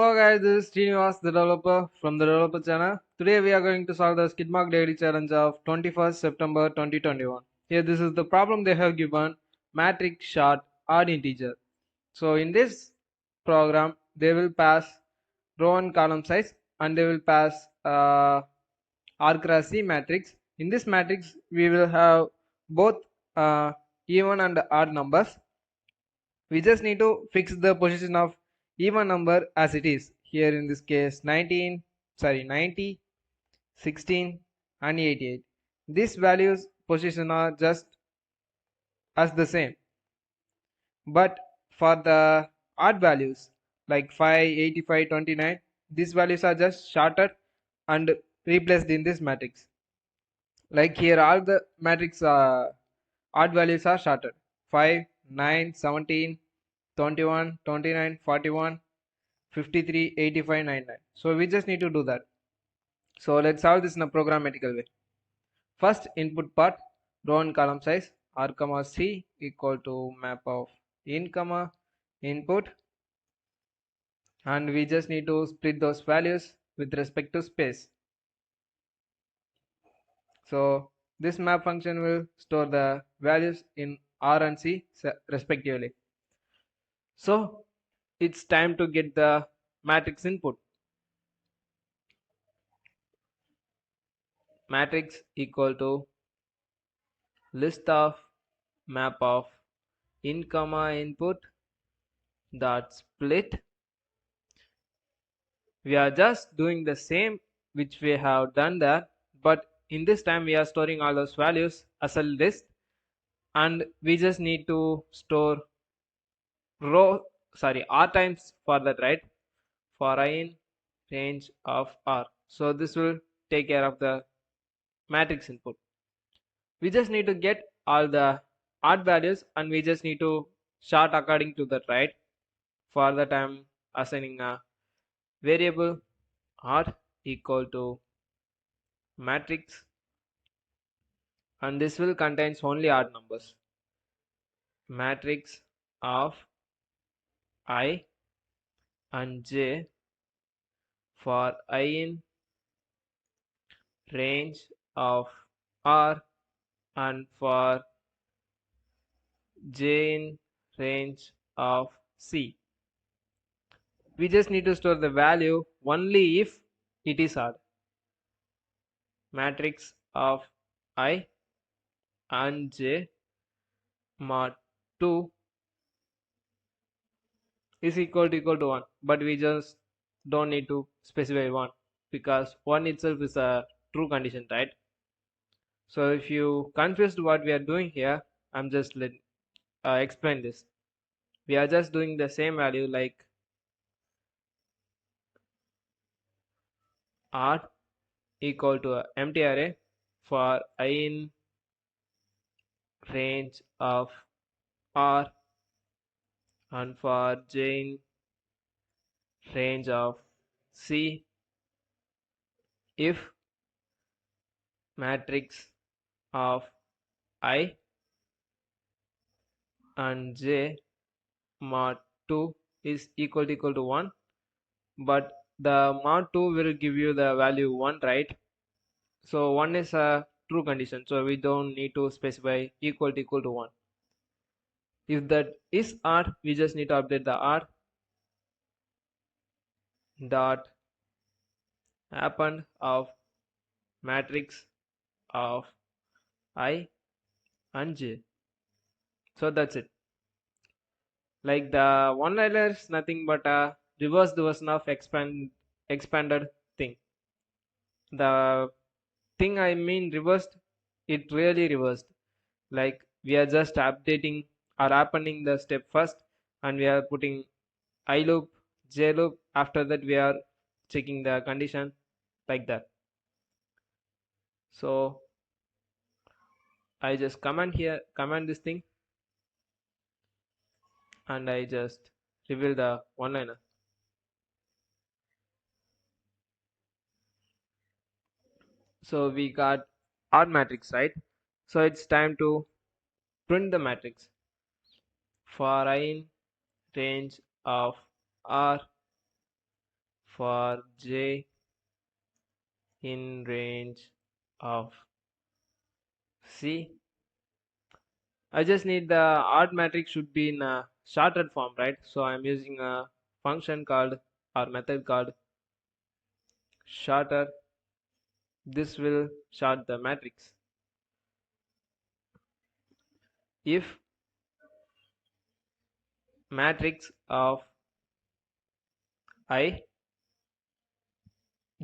Hello guys, this is Srinivas, the developer from the developer channel. Today we are going to solve the Skidmark daily challenge of 21st September 2021. Here this is the problem they have given, matrix short odd integer. So in this program they will pass row and column size and they will pass R cross C matrix. In this matrix we will have both even and odd numbers. We just need to fix the position of even number as it is. Here in this case 90, 16 and 88. These values position are just as the same. But for the odd values like 5, 85, 29, these values are just shorted and replaced in this matrix. Like here all the matrix odd values are shorted. 5, 9, 17, 21, 29, 41, 53, 85, 99. So we just need to do that. So let's solve this in a programmatical way. First input part, row and column size R comma C equal to map of in comma input, and we just need to split those values with respect to space. So this map function will store the values in R and C respectively. So it's time to get the matrix input. Matrix equal to list of map of in comma input dot split. We are just doing the same which we have done there, but in this time we are storing all those values as a list, and we just need to store r times for that, right? For I in range of r. So this will take care of the matrix input. We just need to get all the odd values and we just need to sort according to that, right? For that I'm assigning a variable r equal to matrix, and this will contains only odd numbers. Matrix of I and j for I in range of r and for j in range of c. We just need to store the value only if it is odd. Matrix of I and j mod 2 is equal to 1, but we just don't need to specify 1 because 1 itself is a true condition, right? So if you confused what we are doing here, I'm just explain this. We are just doing the same value like r equal to a empty array for I in range of r and for j in range of c if matrix of I and j mod 2 is equal to 1, but the mod 2 will give you the value 1, right? So 1 is a true condition, so we don't need to specify equal to 1. If that is r, we just need to update the r dot append of matrix of I and j. So that's it. Like the one liner is nothing but a reversed version of expanded thing. The thing I mean reversed, it really reversed. Like we are just updating or appending the step first, and we are putting I loop, j loop. After that, we are checking the condition like that. So I just command this thing, and I just reveal the one liner. So we got our matrix, right? So it's time to print the matrix for I in range of r for j in range of C. I just need the odd matrix should be in a shorted form, right? So I'm using a function called or method called shorter. This will sort the matrix. If matrix of I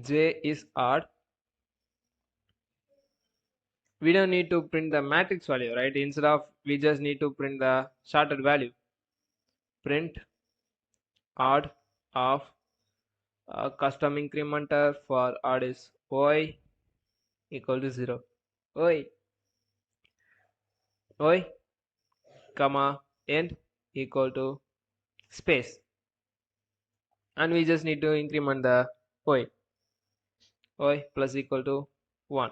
j is odd, we don't need to print the matrix value, right? Instead of we just need to print the shorted value. Print odd of custom incrementer for odd is y equal to 0. y comma end equal to space, and we just need to increment the y plus equal to 1.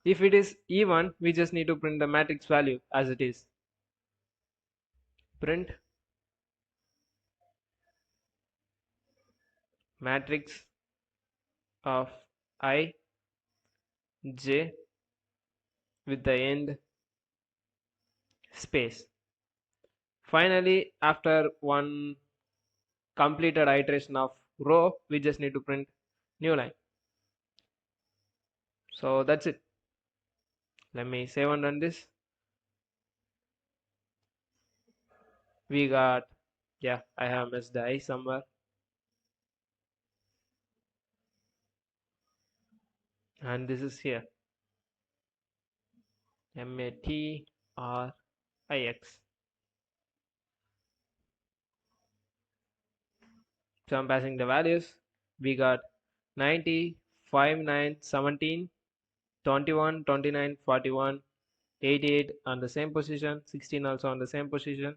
If it is even, we just need to print the matrix value as it is. Print matrix of I j with the end space. Finally, after one completed iteration of row, we just need to print new line. So that's it. Let me save and run this. We got, yeah, I have missed the I somewhere. And this is here. matrix. So I'm passing the values. We got 90, 5, 9, 17, 21, 29, 41, 88 on the same position, 16 also on the same position,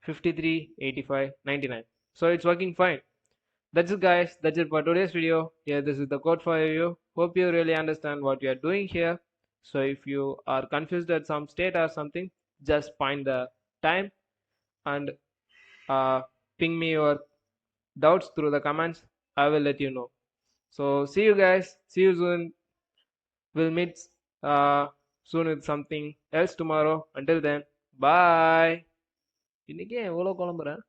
53, 85, 99. So it's working fine. That's it guys, that's it for today's video. Yeah, this is the code for you. Hope you really understand what we are doing here. So if you are confused at some state or something, just find the time and ping me your doubts through the comments. I will let you know. So see you guys, see you soon. We'll meet soon with something else tomorrow. Until then, bye. இன்னைக்கே எவ்வளோ குழம்புறேன்